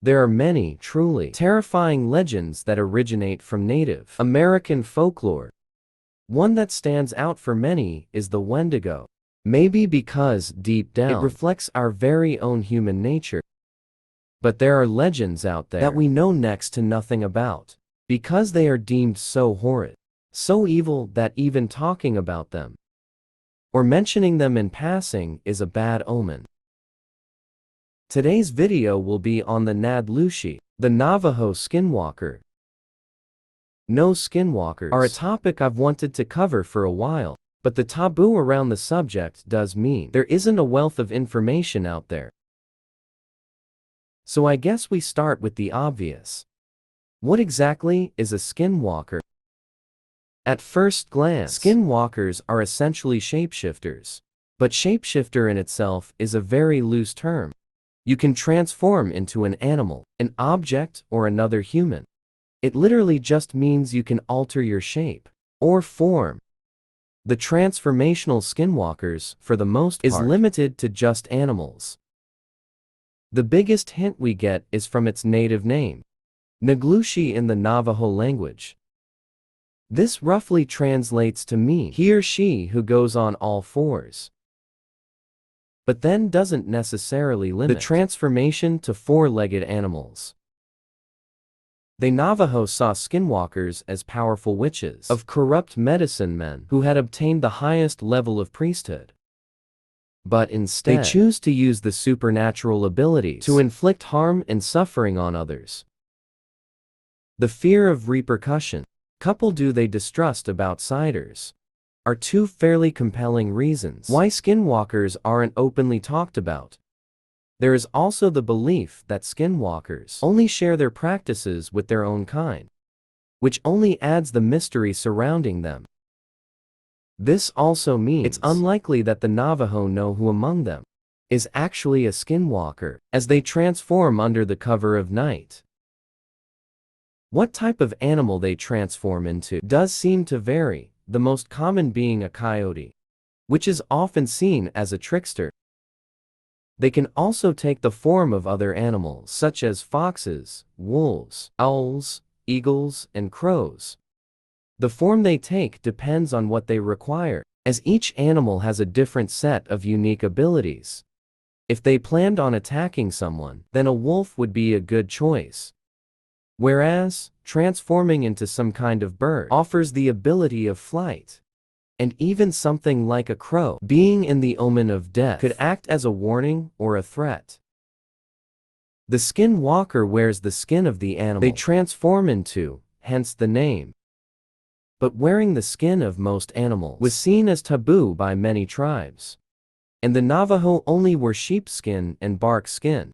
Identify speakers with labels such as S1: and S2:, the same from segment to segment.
S1: There are many truly terrifying legends that originate from Native American folklore. One that stands out for many is the Wendigo. Maybe because, deep down, it reflects our very own human nature. But there are legends out there that we know next to nothing about, because they are deemed so horrid, so evil that even talking about them, or mentioning them in passing, is a bad omen. Today's video will be on the Nadlushi, the Navajo skinwalker. No, skinwalkers are a topic I've wanted to cover for a while, but the taboo around the subject does mean there isn't a wealth of information out there. So I guess we start with the obvious. What exactly is a skinwalker? At first glance, skinwalkers are essentially shapeshifters. But shapeshifter in itself is a very loose term. You can transform into an animal, an object, or another human. It literally just means you can alter your shape or form. The transformational skinwalkers, for the most part, is limited to just animals. The biggest hint we get is from its native name, Naglushi in the Navajo language. This roughly translates to mean he or she who goes on all fours, but then doesn't necessarily limit the transformation to four-legged animals. The Navajo saw skinwalkers as powerful witches of corrupt medicine men who had obtained the highest level of priesthood. But instead, they choose to use the supernatural abilities to inflict harm and suffering on others. The fear of repercussion, coupled with a distrust of outsiders, are two fairly compelling reasons why skinwalkers aren't openly talked about. There is also the belief that skinwalkers only share their practices with their own kind, which only adds the mystery surrounding them. This also means it's unlikely that the Navajo know who among them is actually a skinwalker, as they transform under the cover of night. What type of animal they transform into does seem to vary, the most common being a coyote, which is often seen as a trickster. They can also take the form of other animals such as foxes, wolves, owls, eagles, and crows. The form they take depends on what they require, as each animal has a different set of unique abilities. If they planned on attacking someone, then a wolf would be a good choice. Whereas, transforming into some kind of bird offers the ability of flight. And even something like a crow, being in the omen of death, could act as a warning or a threat. The skinwalker wears the skin of the animal they transform into, hence the name. But wearing the skin of most animals was seen as taboo by many tribes. And the Navajo only wore sheepskin and bark skin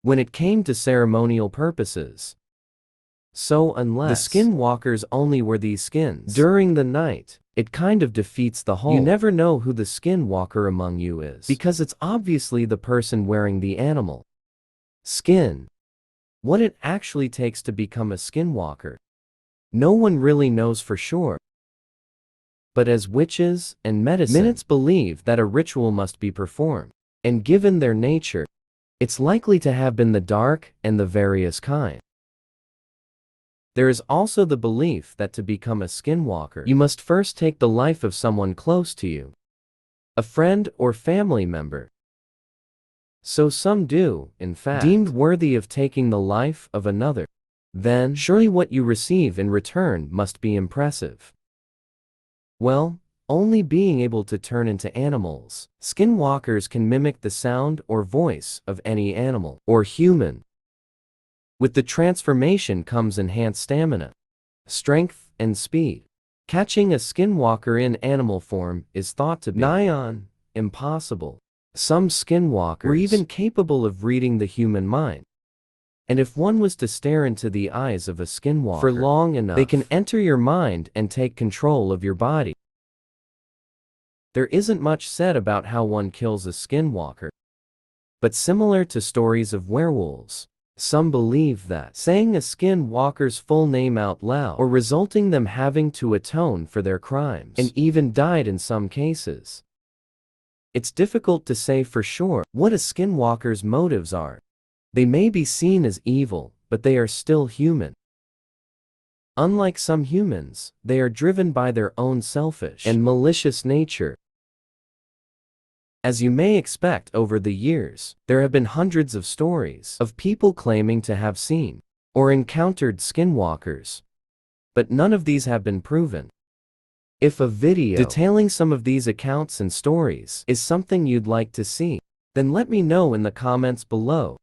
S1: when it came to ceremonial purposes. So unless the skinwalkers only wear these skins during the night, it kind of defeats the whole. You never know who the skinwalker among you is, because it's obviously the person wearing the animal skin. What it actually takes to become a skinwalker, no one really knows for sure. But as witches and medicine believe that a ritual must be performed, and given their nature, it's likely to have been the dark and the various kind. There is also the belief that to become a skinwalker, you must first take the life of someone close to you, a friend or family member. So some do, in fact, deemed worthy of taking the life of another. Then, surely what you receive in return must be impressive. Well, only being able to turn into animals, skinwalkers can mimic the sound or voice of any animal or human. With the transformation comes enhanced stamina, strength, and speed. Catching a skinwalker in animal form is thought to be nigh on impossible. Some skinwalkers were even capable of reading the human mind. And if one was to stare into the eyes of a skinwalker for long enough, they can enter your mind and take control of your body. There isn't much said about how one kills a skinwalker, but similar to stories of werewolves, some believe that saying a skinwalker's full name out loud or resulting them having to atone for their crimes, and even died in some cases. It's difficult to say for sure what a skinwalker's motives are, They may be seen as evil, but they are still human. Unlike some humans, they are driven by their own selfish and malicious nature. As you may expect, over the years, there have been hundreds of stories of people claiming to have seen or encountered skinwalkers, but none of these have been proven. If a video detailing some of these accounts and stories is something you'd like to see, then let me know in the comments below.